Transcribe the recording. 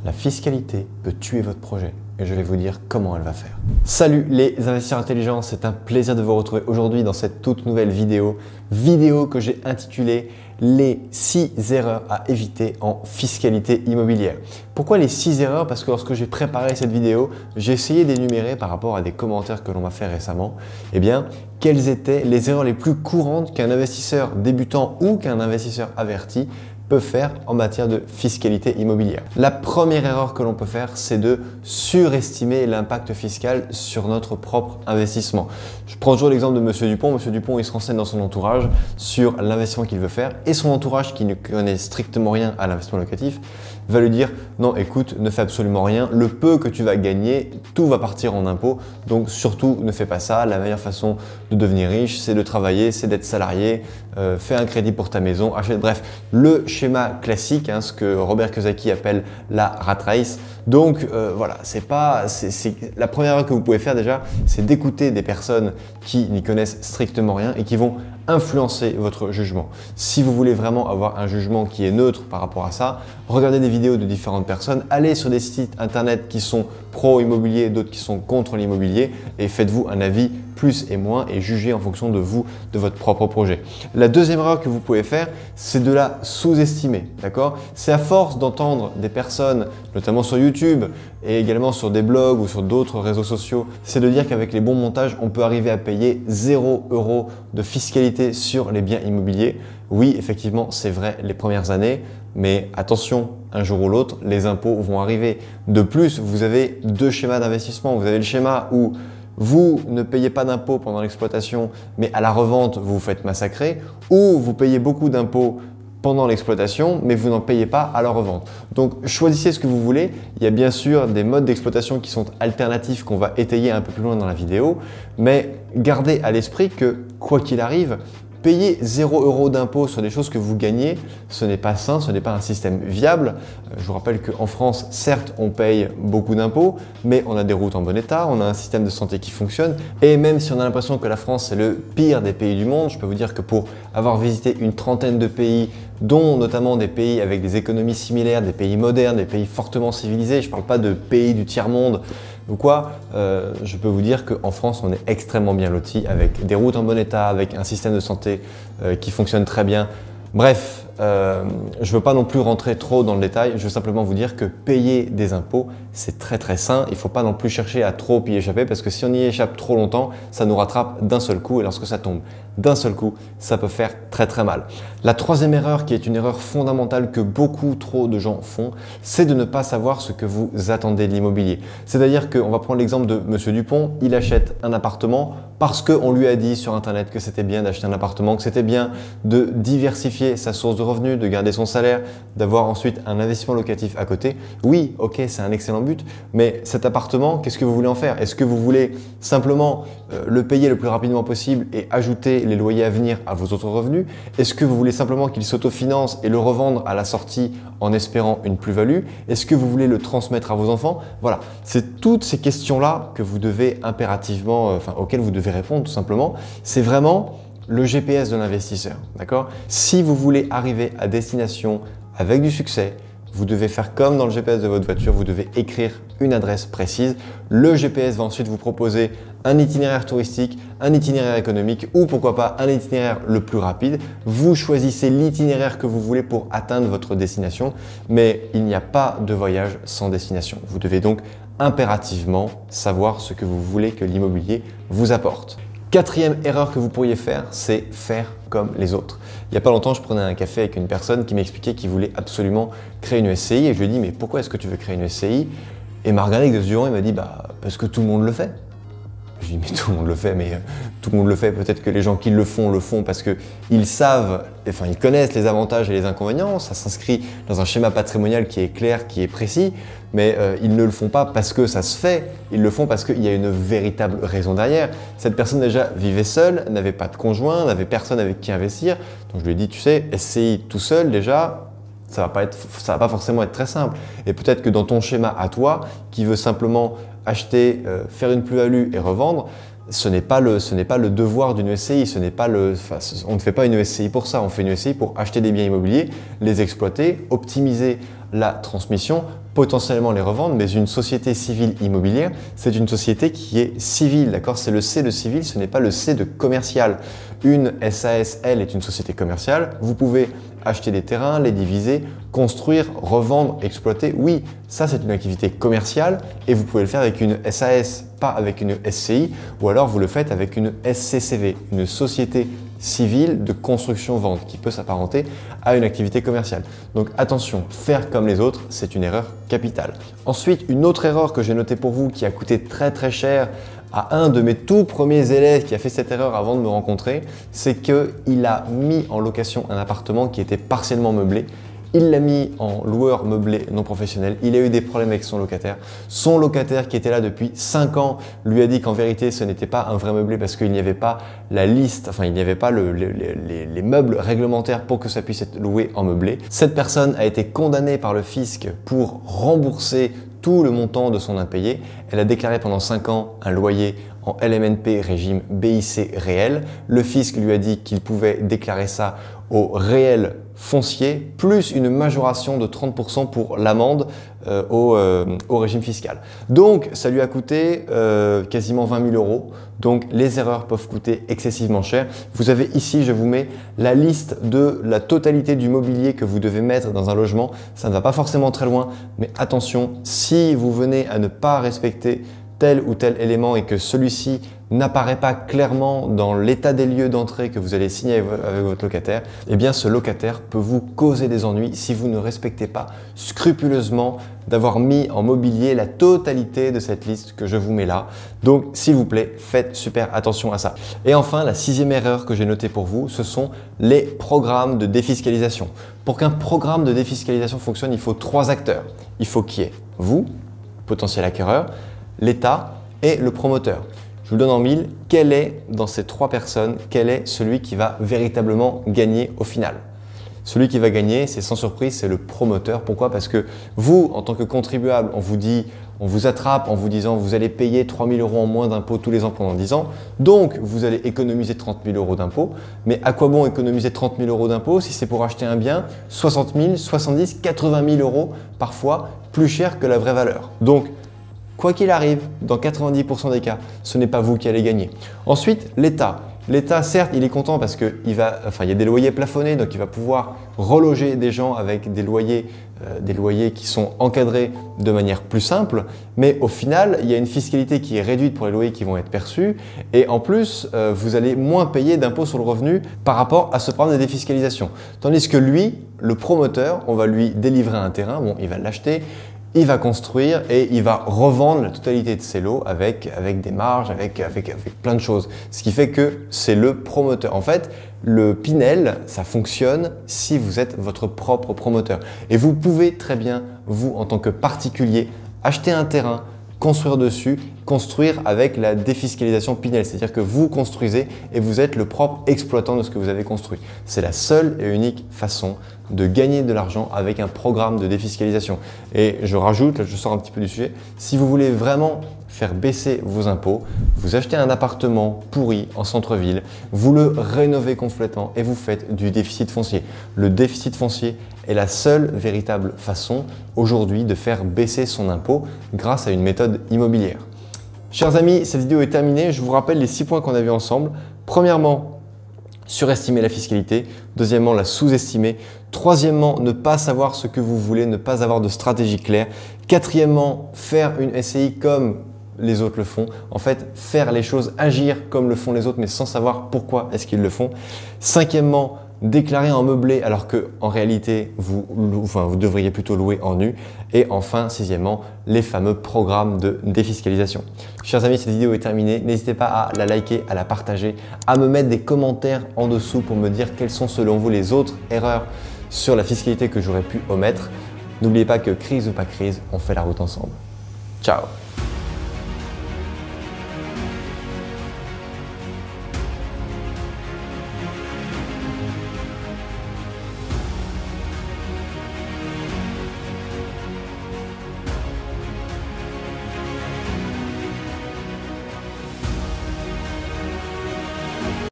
La fiscalité peut tuer votre projet et je vais vous dire comment elle va faire. Salut les investisseurs intelligents, c'est un plaisir de vous retrouver aujourd'hui dans cette toute nouvelle vidéo que j'ai intitulée les 6 erreurs à éviter en fiscalité immobilière. Pourquoi les 6 erreurs? Parce que lorsque j'ai préparé cette vidéo, j'ai essayé d'énumérer par rapport à des commentaires que l'on m'a fait récemment, quelles étaient les erreurs les plus courantes qu'un investisseur débutant ou qu'un investisseur averti peut faire en matière de fiscalité immobilière. La première erreur que l'on peut faire, c'est de surestimer l'impact fiscal sur notre propre investissement. Je prends toujours l'exemple de Monsieur Dupont. Monsieur Dupont, il se renseigne dans son entourage sur l'investissement qu'il veut faire et son entourage, qui ne connaît strictement rien à l'investissement locatif, va lui dire « Non, écoute, ne fais absolument rien. Le peu que tu vas gagner, tout va partir en impôts. Donc surtout, ne fais pas ça. La meilleure façon de devenir riche, c'est de travailler, c'est d'être salarié. Fais un crédit pour ta maison, achète. » Bref, le schéma classique, ce que Robert Kiyosaki appelle la rat race. Donc voilà, la première erreur que vous pouvez faire déjà, c'est d'écouter des personnes qui n'y connaissent strictement rien et qui vont influencer votre jugement. Si vous voulez vraiment avoir un jugement qui est neutre par rapport à ça, regardez des vidéos de différentes personnes, allez sur des sites internet qui sont pro-immobilier, d'autres qui sont contre l'immobilier et faites-vous un avis plus et moins et jugez en fonction de vous, de votre propre projet. La deuxième erreur que vous pouvez faire, c'est de la sous-estimer, d'accord? C'est à force d'entendre des personnes, notamment sur YouTube et également sur des blogs ou sur d'autres réseaux sociaux, c'est de dire qu'avec les bons montages, on peut arriver à payer 0 € de fiscalité sur les biens immobiliers. Oui, effectivement, c'est vrai les premières années, mais attention, un jour ou l'autre, les impôts vont arriver. De plus, vous avez deux schémas d'investissement. Vous avez le schéma où vous ne payez pas d'impôts pendant l'exploitation, mais à la revente, vous vous faites massacrer, ou vous payez beaucoup d'impôts pendant l'exploitation, mais vous n'en payez pas à la revente. Donc, choisissez ce que vous voulez. Il y a bien sûr des modes d'exploitation qui sont alternatifs qu'on va étayer un peu plus loin dans la vidéo, mais gardez à l'esprit que, quoi qu'il arrive, payer 0 € d'impôt sur des choses que vous gagnez, ce n'est pas sain, ce n'est pas un système viable. Je vous rappelle qu'en France, certes, on paye beaucoup d'impôts, mais on a des routes en bon état, on a un système de santé qui fonctionne. Et même si on a l'impression que la France est le pire des pays du monde, je peux vous dire que pour avoir visité une trentaine de pays, dont notamment des pays avec des économies similaires, des pays modernes, des pays fortement civilisés, je ne parle pas de pays du tiers-monde, ou quoi, je peux vous dire qu'en France, on est extrêmement bien loti avec des routes en bon état, avec un système de santé qui fonctionne très bien. Bref, je ne veux pas non plus rentrer trop dans le détail, je veux simplement vous dire que payer des impôts, c'est très sain. Il ne faut pas non plus chercher à trop y échapper parce que si on y échappe trop longtemps, ça nous rattrape d'un seul coup et lorsque ça tombe d'un seul coup, ça peut faire très mal. La troisième erreur, qui est une erreur fondamentale que beaucoup trop de gens font, c'est de ne pas savoir ce que vous attendez de l'immobilier. C'est-à-dire qu'on va prendre l'exemple de Monsieur Dupont, il achète un appartement parce qu'on lui a dit sur internet que c'était bien d'acheter un appartement, que c'était bien de diversifier sa source de revenus, de garder son salaire, d'avoir ensuite un investissement locatif à côté. Oui, ok, c'est un excellent but, mais cet appartement, qu'est-ce que vous voulez en faire? Est-ce que vous voulez simplement le payer le plus rapidement possible et ajouter les loyers à venir à vos autres revenus? Est-ce que vous voulez simplement qu'il s'autofinance et le revendre à la sortie en espérant une plus-value? Est-ce que vous voulez le transmettre à vos enfants? Voilà, c'est toutes ces questions-là que vous devez impérativement, auxquelles vous devez répondre tout simplement. C'est vraiment le GPS de l'investisseur, d'accord? Si vous voulez arriver à destination avec du succès, vous devez faire comme dans le GPS de votre voiture, vous devez écrire une adresse précise. Le GPS va ensuite vous proposer un itinéraire touristique, un itinéraire économique ou pourquoi pas un itinéraire le plus rapide. Vous choisissez l'itinéraire que vous voulez pour atteindre votre destination, mais il n'y a pas de voyage sans destination. Vous devez donc impérativement savoir ce que vous voulez que l'immobilier vous apporte. Quatrième erreur que vous pourriez faire, c'est faire comme les autres. Il n'y a pas longtemps, je prenais un café avec une personne qui m'expliquait qu'il voulait absolument créer une SCI et je lui ai dit « mais pourquoi est-ce que tu veux créer une SCI ?» Et il m'a regardé avec des yeux ronds et il m'a dit « parce que tout le monde le fait ». Je lui ai dit « mais tout le monde le fait, mais tout le monde le fait, peut-être que les gens qui le font parce qu'ils savent, ils connaissent les avantages et les inconvénients, ça s'inscrit dans un schéma patrimonial qui est clair, qui est précis, mais ils ne le font pas parce que ça se fait, ils le font parce qu'il y a une véritable raison derrière. Cette personne déjà vivait seule, n'avait pas de conjoint, n'avait personne avec qui investir, donc je lui ai dit « tu sais, SCI tout seul déjà », ça va pas forcément être très simple. Et peut-être que dans ton schéma à toi, qui veut simplement acheter, faire une plus-value et revendre, ce n'est pas le devoir d'une SCI. On ne fait pas une SCI pour ça. On fait une SCI pour acheter des biens immobiliers, les exploiter, optimiser la transmission, potentiellement les revendre, mais une société civile immobilière, c'est une société qui est civile, d'accord? C'est le C de civil, ce n'est pas le C de commercial. Une SAS, elle, est une société commerciale. Vous pouvez acheter des terrains, les diviser, construire, revendre, exploiter. Oui, ça c'est une activité commerciale et vous pouvez le faire avec une SAS, pas avec une SCI, ou alors vous le faites avec une SCCV, une société civile de construction-vente qui peut s'apparenter à une activité commerciale. Donc attention, faire comme les autres, c'est une erreur capitale. Ensuite, une autre erreur que j'ai notée pour vous qui a coûté très cher à un de mes tout premiers élèves qui a fait cette erreur avant de me rencontrer, c'est qu'il a mis en location un appartement qui était partiellement meublé. Il l'a mis en loueur meublé non professionnel. Il a eu des problèmes avec son locataire. Son locataire qui était là depuis 5 ans lui a dit qu'en vérité ce n'était pas un vrai meublé parce qu'il n'y avait pas la liste, enfin il n'y avait pas les meubles réglementaires pour que ça puisse être loué en meublé. Cette personne a été condamnée par le fisc pour rembourser tout le montant de son impayé. Elle a déclaré pendant 5 ans un loyer en LMNP régime BIC réel. Le fisc lui a dit qu'il pouvait déclarer ça au réel foncier plus une majoration de 30% pour l'amende au régime fiscal. Donc ça lui a coûté quasiment 20 000 €. Donc les erreurs peuvent coûter excessivement cher. Vous avez ici, je vous mets la liste de la totalité du mobilier que vous devez mettre dans un logement. Ça ne va pas forcément très loin, mais attention, si vous venez à ne pas respecter tel ou tel élément et que celui-ci n'apparaît pas clairement dans l'état des lieux d'entrée que vous allez signer avec votre locataire, eh bien ce locataire peut vous causer des ennuis si vous ne respectez pas scrupuleusement d'avoir mis en mobilier la totalité de cette liste que je vous mets là. Donc s'il vous plaît, faites super attention à ça. Et enfin, la 6e erreur que j'ai notée pour vous, ce sont les programmes de défiscalisation. Pour qu'un programme de défiscalisation fonctionne, il faut 3 acteurs. Il faut qu'il y ait vous, potentiel acquéreur, l'État et le promoteur. Je vous le donne en mille, quel est, dans ces 3 personnes, quel est celui qui va véritablement gagner au final? Celui qui va gagner, c'est sans surprise, c'est le promoteur. Pourquoi? Parce que vous, en tant que contribuable, on vous attrape en vous disant vous allez payer 3 000 € en moins d'impôts tous les ans pendant 10 ans. Donc, vous allez économiser 30 000 € d'impôts. Mais à quoi bon économiser 30 000 € d'impôts si c'est pour acheter un bien 60 000, 70 000, 80 000 € parfois plus cher que la vraie valeur. Donc, quoi qu'il arrive, dans 90% des cas, ce n'est pas vous qui allez gagner. Ensuite, l'État. L'État, certes, il est content parce qu'il y a des loyers plafonnés, donc il va pouvoir reloger des gens avec des loyers qui sont encadrés de manière plus simple. Mais au final, il y a une fiscalité qui est réduite pour les loyers qui vont être perçus. Et en plus, vous allez moins payer d'impôts sur le revenu par rapport à ce programme de défiscalisation. Tandis que lui, le promoteur, on va lui délivrer un terrain, bon, il va l'acheter, il va construire et il va revendre la totalité de ses lots avec des marges, avec plein de choses. Ce qui fait que c'est le promoteur. En fait, le Pinel, ça fonctionne si vous êtes votre propre promoteur. Et vous pouvez très bien, vous, en tant que particulier, acheter un terrain, construire dessus, construire avec la défiscalisation Pinel. C'est-à-dire que vous construisez et vous êtes le propre exploitant de ce que vous avez construit. C'est la seule et unique façon de gagner de l'argent avec un programme de défiscalisation. Et je rajoute, là je sors un petit peu du sujet, si vous voulez vraiment faire baisser vos impôts, vous achetez un appartement pourri en centre-ville, vous le rénovez complètement et vous faites du déficit foncier. Le déficit foncier est la seule véritable façon aujourd'hui de faire baisser son impôt grâce à une méthode immobilière. Chers amis, cette vidéo est terminée. Je vous rappelle les 6 points qu'on a vus ensemble. Premièrement, surestimer la fiscalité. Deuxièmement, la sous-estimer. Troisièmement, ne pas savoir ce que vous voulez, ne pas avoir de stratégie claire. Quatrièmement, faire une SCI comme les autres le font. En fait, faire les choses, agir comme le font les autres, mais sans savoir pourquoi est-ce qu'ils le font. Cinquièmement, déclarer en meublé alors que en réalité vous devriez plutôt louer en nu. Et enfin, sixièmement, les fameux programmes de défiscalisation. Chers amis, cette vidéo est terminée. N'hésitez pas à la liker, à la partager, à me mettre des commentaires en dessous pour me dire quelles sont selon vous les autres erreurs sur la fiscalité que j'aurais pu omettre. N'oubliez pas que crise ou pas crise, on fait la route ensemble. Ciao!